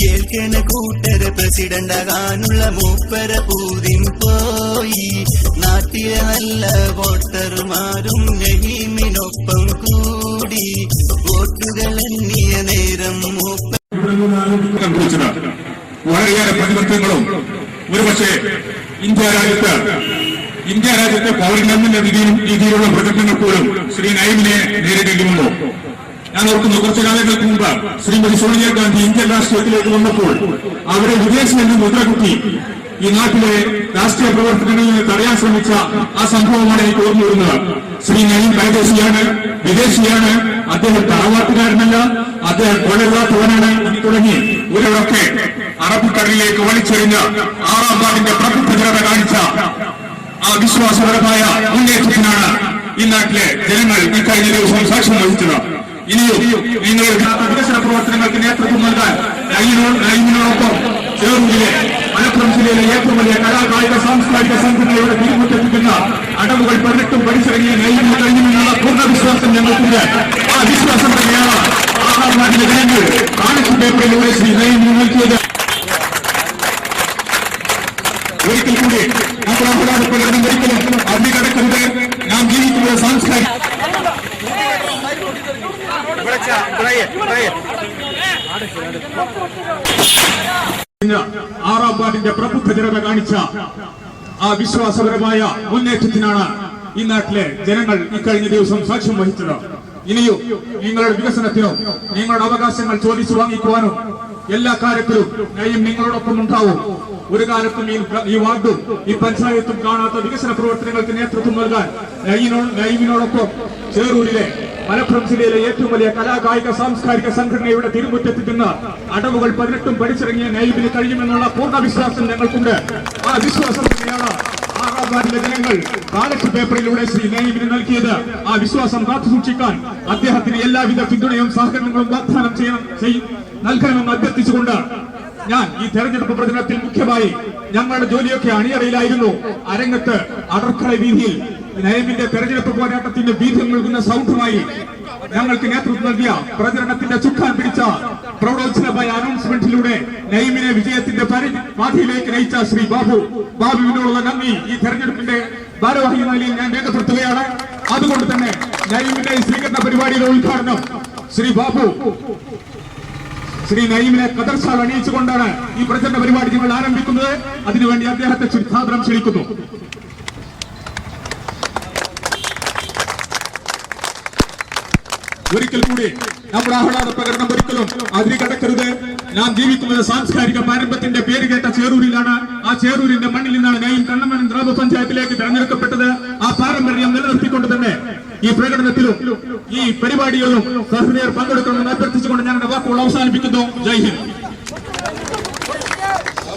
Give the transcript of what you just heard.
കേൾക്കണ കൂട്ടര പ്രസിഡന്റാകാനുള്ള മൂപ്പര പൂതിം പോയി. നാട്ടിലെ നല്ല വോട്ടർമാരും നഹീമിനൊപ്പം കൂടി വോട്ടുകൾ എണ്ണിയ നേരം വളരെയേറെ പരിവർത്തനങ്ങളും ഒരുപക്ഷെ ഇന്ത്യ രാജ്യത്തെ പൗരനെന്ന രീതിയിലുള്ള പ്രചരണങ്ങൾ പോലും ശ്രീ നയീമിനെ നേരിടേണ്ടി വന്നു. ഞാൻ ഓർക്കുന്നു, കുറച്ചു കാലങ്ങൾക്ക് മുമ്പ് ശ്രീമതി സോണിയാഗാന്ധി ഇന്ത്യൻ രാഷ്ട്രീയത്തിലേക്ക് വന്നപ്പോൾ അവരെ വിദേശിൽ നിന്ന് മുദ്രകുത്തി ഈ നാട്ടിലെ രാഷ്ട്രീയ പ്രവർത്തനങ്ങളിൽ നിന്ന് തടയാൻ ശ്രമിച്ച ആ സംഭവമാണ് എനിക്ക് ഓർമ്മ വരുന്നത്. ശ്രീ നയീം പരദേശിയാണ്, വിദേശിയാണ്, അദ്ദേഹം തറവാട്ടുകാരനല്ല, അദ്ദേഹം കൊലല്ലാത്തവനാണ് എന്ന് തുടങ്ങി ഇവരൊക്കെ അറബിക്കടലിലേക്ക് വലിച്ചെറിഞ്ഞ 6ാം വാർഡിന്റെ പ്രബുദ്ധ ജനത കാണിച്ച ആ വിശ്വാസപരമായ മുന്നേറ്റത്തിനാണ് ഈ നാട്ടിലെ ജനങ്ങൾ ഇക്കഴിഞ്ഞ ദിവസം സാക്ഷ്യം വഹിച്ചത്. ഇനിയും നിങ്ങൾ വികസന പ്രവർത്തനങ്ങൾക്ക് നേതൃത്വം നൽകാൻ നയീമിനോടൊപ്പം ചേർന്നിലെ മലപ്പുറം ജില്ലയിലെ ഏറ്റവും വലിയ കലാകായിക സാംസ്കാരിക സംഘടനയുടെ തിരുമുറ്റെത്തിക്കുന്ന അടവുകൾ 18 പഠിച്ചിറങ്ങിയ നയീമിന് കഴിയുമെന്നുള്ള പൂർണ്ണ വിശ്വാസം ഞങ്ങൾക്കുണ്ട്. ആ വിശ്വാസം തന്നെയാണ് 6ാം വാർഡിലെ ജനങ്ങൾ കാണിച്ചു പേപ്പറിലൂടെ ശ്രീ നയീമിന് നൽകിയത്. ഒരിക്കൽ കൂടി നമ്മുടെ പ്രകടനം ഒരിക്കലും അതികടക്കരുത്. നാം ജീവിക്കുന്നത് സാംസ്കാരിക 6ാം വാർഡിന്റെ പ്രബുദ്ധ ജനത കാണിച്ച ആ വിശ്വാസപരമായ മുന്നേറ്റത്തിനാണ് ഈ നാട്ടിലെ ജനങ്ങൾ ഇക്കഴിഞ്ഞ ദിവസം സാക്ഷ്യം വഹിച്ചത്. ഇനിയും നിങ്ങളുടെ വികസനത്തിനും നിങ്ങളുടെ അവകാശങ്ങൾ ചോദിച്ചു വാങ്ങിക്കുവാനും എല്ലാ കാര്യത്തിലും നയീം നിങ്ങളോടൊപ്പം ഉണ്ടാവും. ഒരു കാലത്തും ഈ വാർഡും ഈ പഞ്ചായത്തും കാണാത്ത വികസന പ്രവർത്തനങ്ങൾക്ക് നേതൃത്വം നൽകാൻ നയീമിനോടൊപ്പം ചേറൂരിലെ മലപ്പുറം ജില്ലയിലെ ഏറ്റവും വലിയ കലാകായിക സാംസ്കാരിക സംഘടനയുടെ തിരുമുറ്റെത്തിക്കുന്ന അടവുകൾ 18 പഠിച്ചിറങ്ങിയ നയീമിന് കഴിയുമെന്നുള്ള പൂർണ്ണ വിശ്വാസം ഞങ്ങൾക്കുണ്ട്. ആ വിശ്വാസം തന്നെയാണ് 6ാം വാർഡിലെ ജനങ്ങൾ ബാലറ്റ് പേപ്പറിലൂടെ ശ്രീ നയീമിന് നൽകിയത്. ആ വിശ്വാസം കാത്തുസൂക്ഷിക്കാൻ അദ്ദേഹത്തിന് എല്ലാവിധ പിന്തുണയും സഹകരണങ്ങളും വാഗ്ദാനം നൽകണമെന്ന് അഭ്യർത്ഥിച്ചുകൊണ്ട് ഞാൻ ഈ തെരഞ്ഞെടുപ്പ് പ്രചരണത്തിൽ മുഖ്യമായി ഞങ്ങളുടെ ജോലിയൊക്കെ അണിയറയിലായിരുന്നു. അരങ്ങത്ത് അടർക്കട വീതിയിൽ നയീമിന്റെ തെരഞ്ഞെടുപ്പ് പോരാട്ടത്തിന്റെ വീര്യം നൽകുന്ന സൗണ്ടുമായി ഞങ്ങൾക്ക് നേതൃത്വം നൽകിയ പ്രചരണത്തിന്റെ ചുക്കാൻ പിടിച്ച പ്രൗഢോജ്ജലമായ അനൗൺസ്മെന്റിലൂടെ നയീമിനെ വിജയത്തിന്റെ പാതയിലേക്ക് നയിച്ച ശ്രീ ബാബുവിനോടുള്ള നന്ദി ഈ തെരഞ്ഞെടുപ്പിന്റെ ഭാരവാഹി നിലയിൽ ഞാൻ രേഖപ്പെടുത്തുകയാണ്. അതുകൊണ്ട് തന്നെ നയീമിന്റെ സ്വീകരണ പരിപാടിയുടെ ഉദ്ഘാടനം ശ്രീ നയീമിനെ കദർശാൽ അണിയിച്ചുകൊണ്ടാണ് ഈ പ്രചരണ പരിപാടി ഞങ്ങൾ ആരംഭിക്കുന്നത്. അതിനുവേണ്ടി അദ്ദേഹത്തെ സാദരം ക്ഷണിക്കുന്നു. ഒരിക്കൽ കൂടി നമ്മുടെ ആഹ്ലാദ പ്രകടനം ഒരിക്കലും അതിരുകടക്കരുത്. നാം ജീവിക്കുന്നത് സാംസ്കാരിക പാരമ്പര്യത്തിന്റെ പേര് കേട്ട ചേറൂരിലാണ്. ആ ചേറൂരിന്റെ മണ്ണിൽ നിന്നാണ് നയീം കണ്ണമനം ഗ്രാമപഞ്ചായത്തിലേക്ക് തെരഞ്ഞെടുക്കപ്പെട്ടത്. ആ പാരമ്പര്യം നിലനിർത്തിക്കൊണ്ട് തന്നെ ഈ പ്രകടനത്തിലും ഈ പരിപാടികളിലും സഹൃദയർ പങ്കെടുക്കണമെന്ന് അഭ്യർത്ഥിച്ചുകൊണ്ട് ഞങ്ങളുടെ വാക്കുകൾ അവസാനിപ്പിക്കുന്നു. ജയ് ഹിന്ദ്.